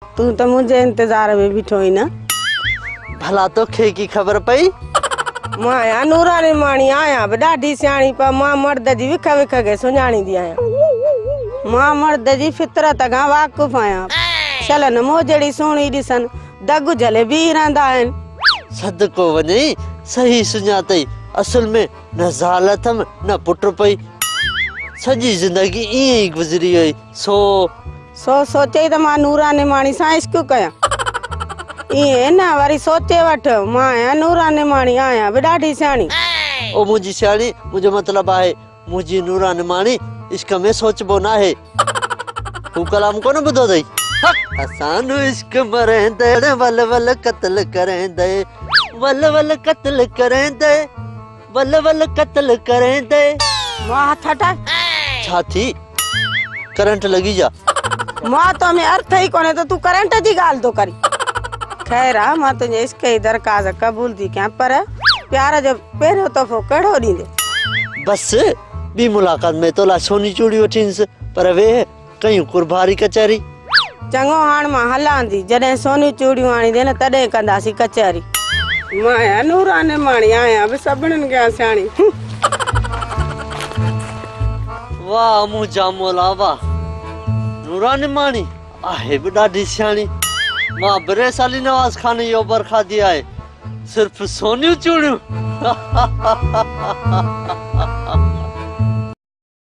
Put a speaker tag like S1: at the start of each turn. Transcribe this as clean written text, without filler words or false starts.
S1: तू तो मुझे इंतजार में बिठो ही ना।
S2: भला तो खे की खबर पई?
S1: मां नूरानी माणी आया ॾाढी सियाणी पर मां मर्द जी विख विख के सुञाणी दी आया। मां मर्द जी फितरत खां वाक़ुफ़ आया। चलन मोजड़ी सुहिणी ॾिसन दग जले भी रहंदा आहिनि।
S2: सदको वञे सही सुञातई। असल में न ज़ाल अथम न पुट पई। सॼी जिंदगी ईअं ई गुज़री वई।
S1: सोचे त मां नूरानी माणी सां इश्क कयां। इएं न वरी सोचे वठ मां नूरानी माणी आया ॾाढी सियाणी।
S2: ओ मुंहिंजी सियाणी मुंहिंजो मतिलब आहे मुंहिंजी नूरानी माणी इश्क में सोचबो न आहे। तू कलाम कोन ॿुधो अथई? असां इश्क मरेंदे वल वल कत्ल करेंदे वल वल कत्ल करेंदे वल वल कत्ल करेंदे।
S1: वाह थटा
S2: छा थी? करंट लगी जा।
S1: मां तो में अर्थ ही कोने तो तू करंट जी गाल तो करी। खैर आ मां तुझे इश्क जी दरखास्त कबूल थी कयां पर प्यार जो पहिरियों तोहफ़ो कहिड़ो ॾींदे?
S2: बस ॿी मुलाक़ात में तोला सोनी चूड़ी वठींसि पर वे कयूं कुर्बारी कचहरी।
S1: चङो हाण मां हलां थी जॾहिं सोनी चूड़ियूं आणी दे न तॾहिं कंदासीं कचहरी। मां नूरानी माणी आया बि सभिनीनि खे सियाणी।
S2: वाह मुंहिंजा मौला वाह। नूरानी माणी आहे बि ॾाढी सियाणी। मां बरेस अली नवाज़ खान जो बरखादी आहे सिर्फ़ सोनियूं चूड़ियूं।